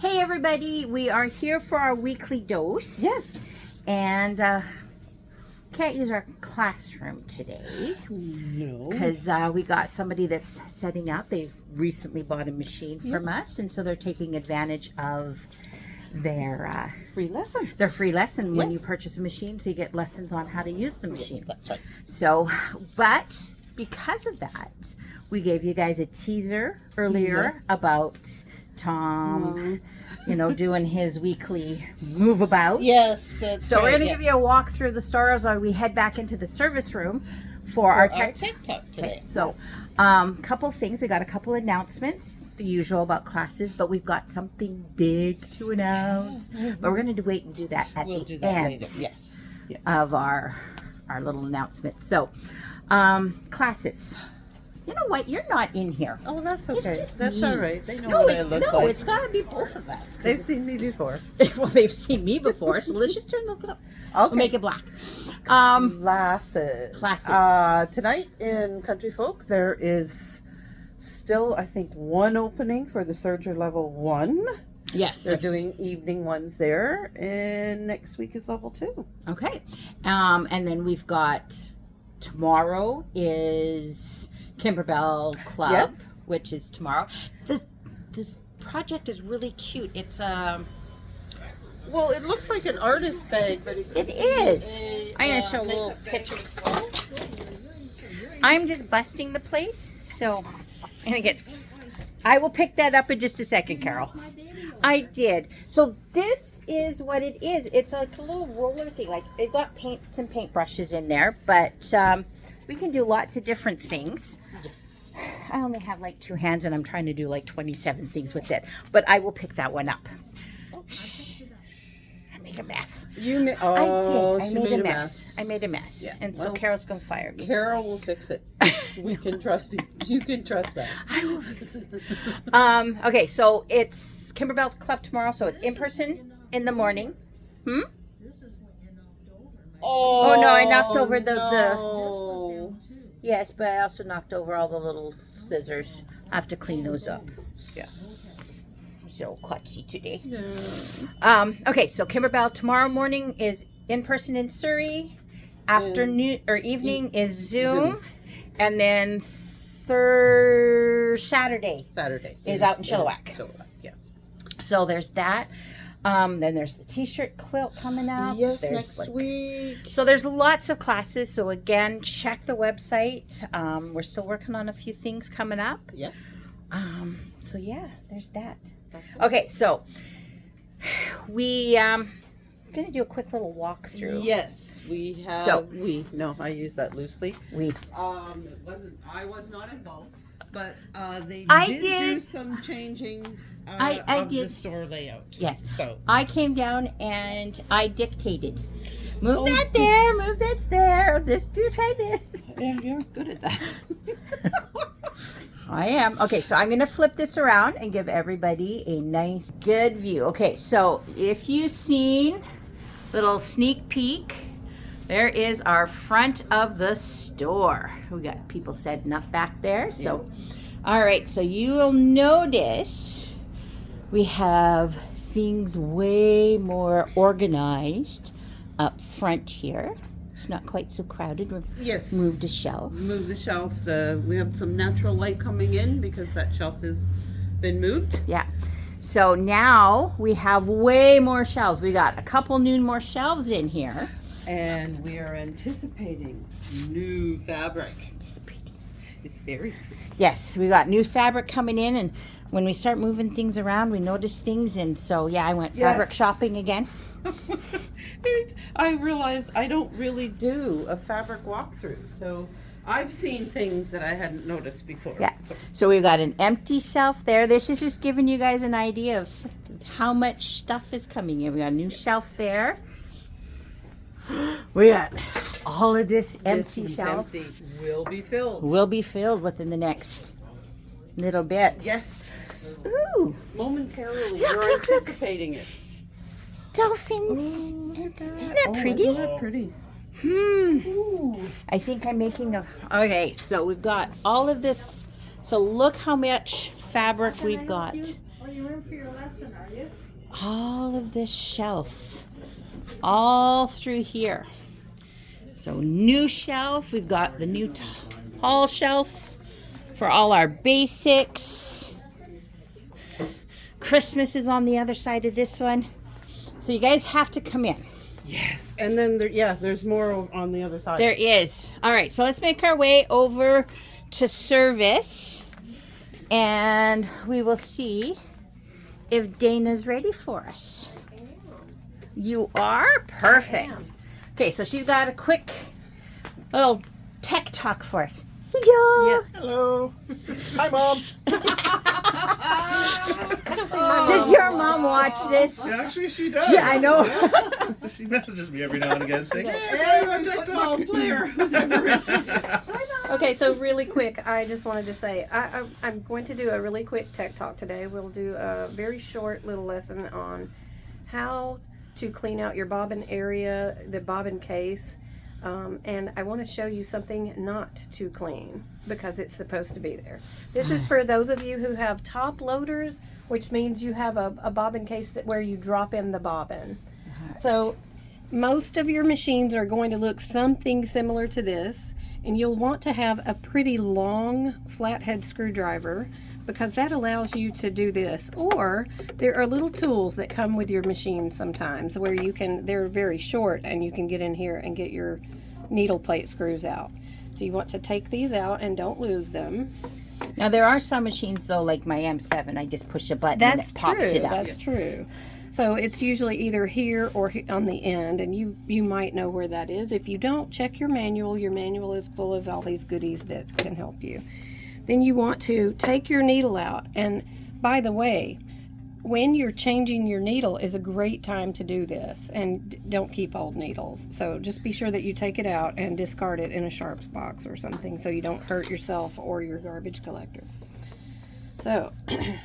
Hey everybody, we are here for our weekly dose. Yes. And can't use our classroom today. No. Because we got somebody that's setting up. They recently bought a machine from us, and so they're taking advantage of their Free lesson. their free lesson when Yes. you purchase a machine, so you get lessons on how to use the machine. That's right. So, but because of that, we gave you guys a teaser earlier Yes. about Tom, doing his weekly move about. Yes, that's So right. we're going to give you a walk through the store as we head back into the service room for our tech talk today. So, couple things. We got a couple announcements, the usual about classes, but we've got something big to announce. But we're going to wait and do that at We'll the do that end later. Yes. Yes. of our little announcement. So, classes. You know what? You're not in here. Oh, that's okay. It's just That's me. all right. They know what I look like. It's got to be both of us. 'cause They've seen me before. well, they've seen me before, so let's just turn it up. Okay. We'll make it black. Classes. Classes. Tonight in Country Folk, there is still, I think, one opening for the Surger Level 1. Yes. They're doing evening ones there, and next week is Level 2. Okay. And then we've got tomorrow is Kimberbell Club, Yes. which is tomorrow. This project is really cute. It's Well, it looks like an artist bag, but it is. I'm gonna show a little picture. I'm just busting the place, so I'm gonna get. I will pick that up in just a second, Carol. I did. So this is what it is. It's like a little roller thing. Like it got paints and paintbrushes in there, but we can do lots of different things. yes. I only have like 2 hands, and I'm trying to do like 27 things with it. But I will pick that one up. Shh. I make a mess. You ma- I oh, did. I she made a mess. I made a mess. Yeah, And so well, Carol's going to fire me. Carol will fix it. We can trust you. You can trust that. I will fix it. Okay, so it's Kimberbell Club tomorrow, so it's in person in the morning. This is what you knocked over. Oh, no, I knocked over the- This was down too. Yes, but I also knocked over all the little scissors. I have to clean those up. Yeah. So klutzy today. No. Okay, so Kimberbell tomorrow morning is in person in Surrey. Afternoon or evening is Zoom. And then Saturday Saturday is out in Chilliwack. Chilliwack, yes. So there's that. Then there's the t-shirt quilt coming up. Yes, There's, next week. So there's lots of classes. So again, check the website. We're still working on a few things coming up. Yeah. So yeah, there's that. That's it. Okay, so we gonna do a quick little walkthrough. Yes, we have. So- No, I use that loosely. We It wasn't. I was not involved, but they I did did. do some changing I of the did. store layout. Yes. So I came down and I dictated. Move Oh, that there, move that there. Try this. yeah, you're good at that. I am. Okay, so I'm going to flip this around and give everybody a nice, good view. Okay, so if you've seen little sneak peek, there is our front of the store. We got people setting up back there. So, all right, so you will notice we have things way more organized up front here. It's not quite so crowded. We've Yes. moved a shelf. Move the shelf. We have some natural light coming in because that shelf has been moved. Yeah. So now we have way more shelves. We got a couple new more shelves in here. And we are anticipating new fabric. It's very pretty. Yes, we got new fabric coming in, and when we start moving things around, we notice things, and so yeah, I went fabric Yes. shopping again. I realized I don't really do a fabric walkthrough, so I've seen things that I hadn't noticed before. Yeah. So we've got an empty shelf there. This is just giving you guys an idea of how much stuff is coming in. We got a new shelf there. We got all of this empty This shelf. empty will be filled. Will be filled within the next little bit. Yes. Ooh, Momentarily, Look, you're look, look. anticipating it. dolphins. Isn't that pretty? Isn't that pretty? I think I'm making a. Okay, so we've got all of this. So look how much fabric we've got. learn for your lesson, are you? all of this shelf, all through here. So new shelf, we've got the new tall shelves for all our basics. Christmas is on the other side of this one. So you guys have to come in. Yes. And then there's more on the other side. There is. All right, so let's make our way over to service and we will see if Dana's ready for us. You are? Perfect. Okay, so she's got a quick little tech talk for us. Yes. Hello. Hi, Mom. Does your mom watch this? Yeah, actually, she does. Yeah, I know. She messages me every now and again saying, "Hey, I saw you on TikTok." Player who's ever written. Okay, so really quick, I just wanted to say I'm going to do a really quick tech talk today. We'll do a very short little lesson on how to clean out your bobbin area, the bobbin case, and I want to show you something not to clean because it's supposed to be there. This is for those of you who have top loaders, which means you have a bobbin case where you drop in the bobbin. So most of your machines are going to look something similar to this, and you'll want to have a pretty long flathead screwdriver because that allows you to do this. Or there are little tools that come with your machine sometimes where they're very short and you can get in here and get your needle plate screws out. So you want to take these out and don't lose them. Now there are some machines though, like my M7, I just push a button That's and it pops true. it out. That's true. So it's usually either here or on the end, and you might know where that is. If you don't, check your manual. Your manual is full of all these goodies that can help you. Then you want to take your needle out. And by the way, when you're changing your needle is a great time to do this. And don't keep old needles. So just be sure that you take it out and discard it in a sharps box or something so you don't hurt yourself or your garbage collector. So you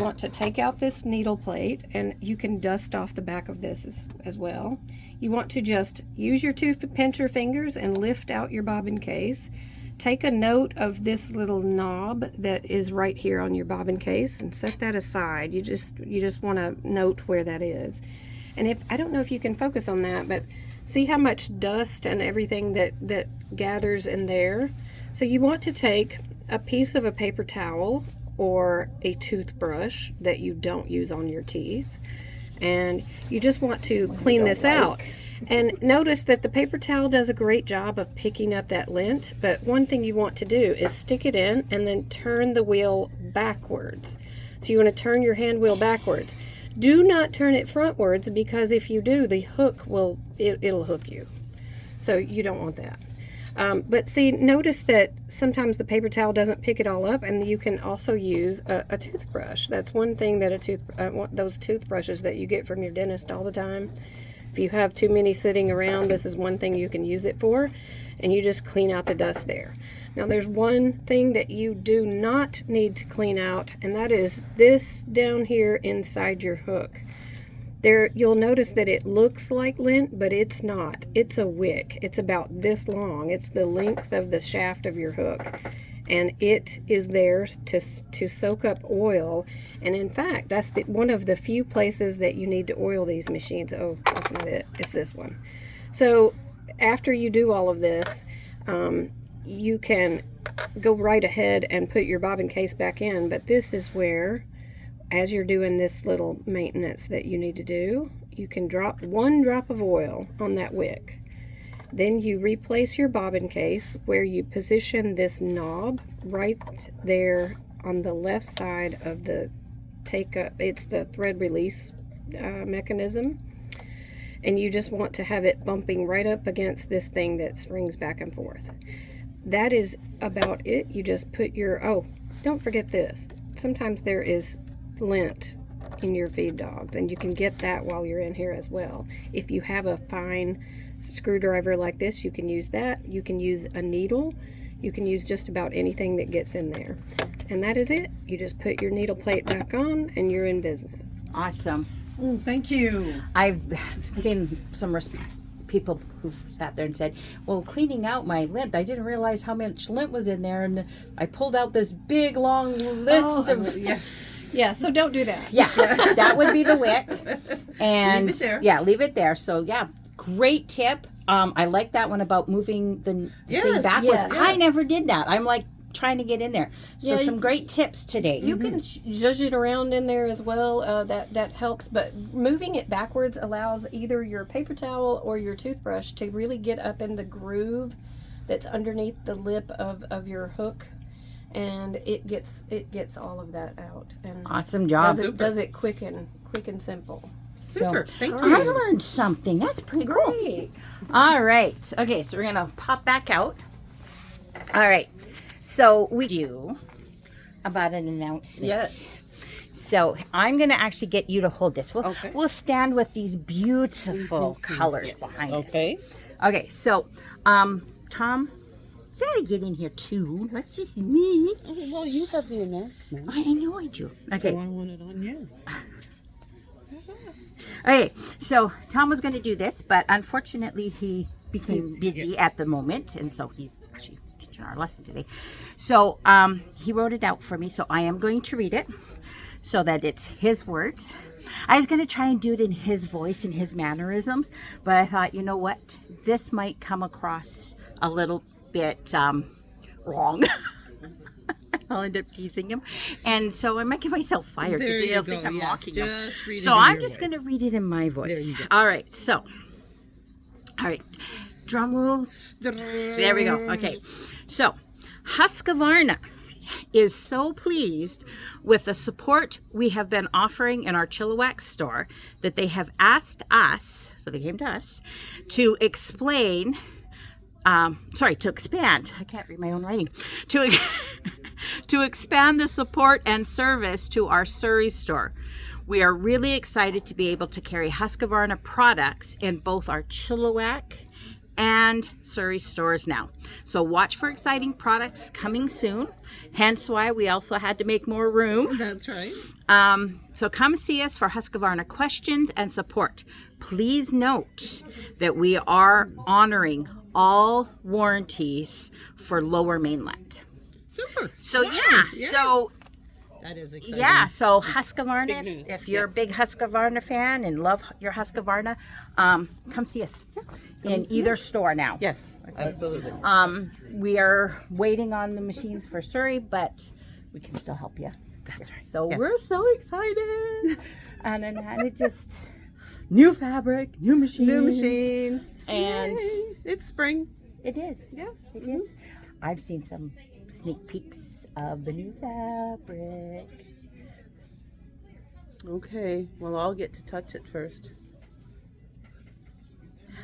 want to take out this needle plate, and you can dust off the back of this as well. You want to just use your two pincher fingers and lift out your bobbin case. Take a note of this little knob that is right here on your bobbin case and set that aside. You just want to note where that is. And I don't know if you can focus on that, but see how much dust and everything that gathers in there. So you want to take a piece of a paper towel or a toothbrush that you don't use on your teeth, and you just want to clean this out. And notice that the paper towel does a great job of picking up that lint, but one thing you want to do is stick it in and then turn the wheel backwards. So you want to turn your hand wheel backwards. Do not turn it frontwards, because if you do, the hook it'll hook you. So you don't want that. But see, notice that sometimes the paper towel doesn't pick it all up, and you can also use a toothbrush. That's one thing that those toothbrushes that you get from your dentist all the time. If you have too many sitting around, this is one thing you can use it for, and you just clean out the dust there. Now there's one thing that you do not need to clean out, and that is this down here inside your hook. There, you'll notice that it looks like lint, but it's not. It's a wick. It's about this long. It's the length of the shaft of your hook, and it is there to soak up oil. And in fact, that's one of the few places that you need to oil these machines. Oh, that's not it. It's this one. So after you do all of this, you can go right ahead and put your bobbin case back in. But this is where, as you're doing this little maintenance that you need to do, you can drop one drop of oil on that wick. Then you replace your bobbin case where you position this knob right there on the left side of the it's the thread release mechanism. And you just want to have it bumping right up against this thing that springs back and forth. That is about it. You just put don't forget this. Sometimes there is lint in your feed dogs, and you can get that while you're in here as well. If you have a fine screwdriver like this, you can use that. You can use a needle. You can use just about anything that gets in there. And that is it. You just put your needle plate back on and you're in business. Awesome. Oh, thank you. I've seen some people who've sat there and said, well, cleaning out my lint, I didn't realize how much lint was in there, and I pulled out this big long list of Yes. Yeah, so don't do that. yeah, that would be the wick. And Leave it there. yeah, leave it there. So yeah, great tip. I like that one about moving the thing Yes, backwards. yes. I never did that. I'm like trying to get in there. So Yeah, some great tips today. You can zhuzh it around in there as well. That helps. But moving it backwards allows either your paper towel or your toothbrush to really get up in the groove that's underneath the lip of your hook, and it gets all of that out. And Awesome job. does it quick and simple. Super. Thank I you. learned something. That's pretty cool. Great. All right. Okay, so we're going to pop back out. All right. So we do about an announcement. Yes. So I'm going to actually get you to hold this. Okay. We'll stand with these beautiful colors behind us. Okay. Okay, so Tom, you gotta get in here too. Not just me. Oh, well, you have the announcement. I know I do. Okay. So I want it on you. Okay, so Tom was going to do this, but unfortunately he became busy at the moment, and so he's actually teaching our lesson today. So he wrote it out for me, so I am going to read it so that it's his words. I was going to try and do it in his voice and his mannerisms, but I thought, you know what? This might come across a little bit wrong. I'll end up teasing him, and so I might get myself fired because he'll think I'm mocking him. So I'm just going to read it in my voice. All right, so, all right, drum roll. There we go. Okay, so Husqvarna is so pleased with the support we have been offering in our Chilliwack store that they have asked us, so they came to us, to expand. I can't read my own writing. To expand the support and service to our Surrey store. We are really excited to be able to carry Husqvarna products in both our Chilliwack and Surrey stores now. So watch for exciting products coming soon. Hence why we also had to make more room. That's right. So come see us for Husqvarna questions and support. Please note that we are honoring all warranties for Lower Mainland. Super. So Wow. so That is exciting. yeah, so Husqvarna, Big news. if you're a big Husqvarna fan and love your Husqvarna, come see us in either store now. Yes, absolutely. We are waiting on the machines for Surrey, but we can still help you. That's right. So we're so excited. And then it just, new fabric, new machines. New machines. And Yay. It's spring. it is. Yeah. It is. I've seen some sneak peeks of the new fabric. Okay. Well, I'll get to touch it first.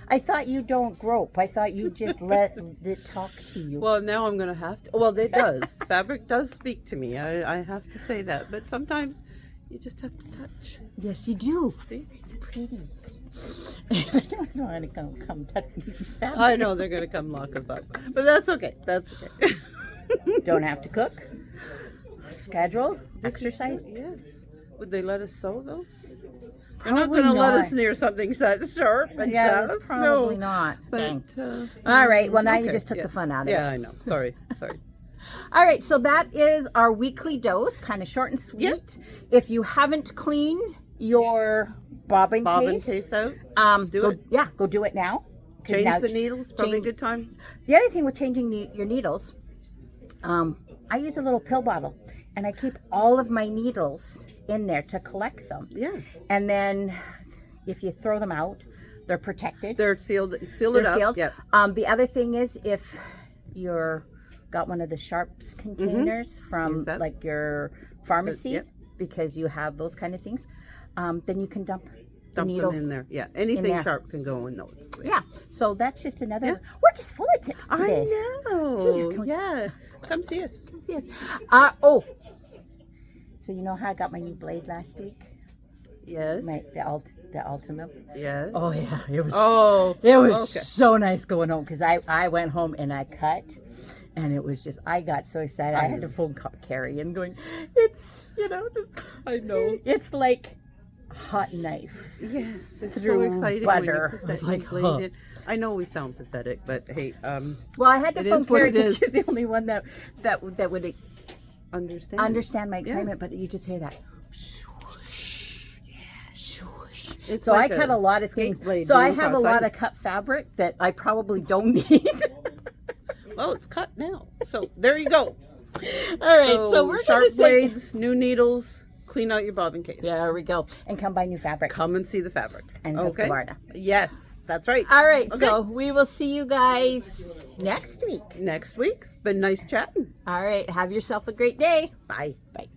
I thought you don't grope. I thought you just let it talk to you. Well, now I'm going to have to. Well, it does. Fabric does speak to me. I have to say that. But sometimes you just have to touch. Yes, you do. See? It's pretty. I don't want to come touch me. I know they're going to come lock us up. But that's okay. That's okay. Don't have to cook. Schedule, exercise. Yes. Would they let us sew, though? They're not Probably going to let not. us near something that sharp and Yeah, fast. it's probably no. not. But, Dang. All right. Well, now you okay, just took yeah. the fun out of Yeah, it. I know. Sorry. All right. So that is our weekly dose, kind of short and sweet. Yep. If you haven't cleaned your bobbin Case out. Do go, it. Yeah, go do it now. 'Cause Change now the needles. Probably a change- good time. The other thing with changing your needles, I use a little pill bottle, and I keep all of my needles in there to collect them. Yeah. And then if you throw them out, they're protected. They're sealed. Seal They're it up. sealed. Yeah. The other thing is if you're got one of the sharps containers from Use that. like your pharmacy, Yep. because you have those kind of things, then you can dump the Dump needles them in there. Yeah. Anything there. sharp can go in those. Yeah. So that's just another. We're just full of tips today. I know. See, Yeah. Come see us. Yes. So you know how I got my new blade last week? Yes. The Ultimate. Yes. Oh yeah, it was. Oh. It was okay. so nice going home because I went home and I cut, and it was just I got so excited I had to phone Carrie and going, it's just I know. it's like hot knife. Yes, it's so Through exciting butter. when you put It's that like, blade huh. in. I know we sound pathetic, but hey, Well, I had to It phone is what Carrie it because is. she's the only one that would understand. my excitement. But you just hear that. Swoosh, yeah, swoosh. It's So like I cut a lot of skate things. blade So I going have a across lot ice. of cut fabric that I probably don't need. Well, it's cut now, so there you go. All right, so we're sharp gonna say. blades, new needles. Clean out your bobbin case. There we go, and come buy new fabric. Come and see the fabric. And okay. Husqvarna. Yes, that's right. All right, Okay. so we will see you guys next week. Next week. Been nice chatting. All right, have yourself a great day. Bye. Bye.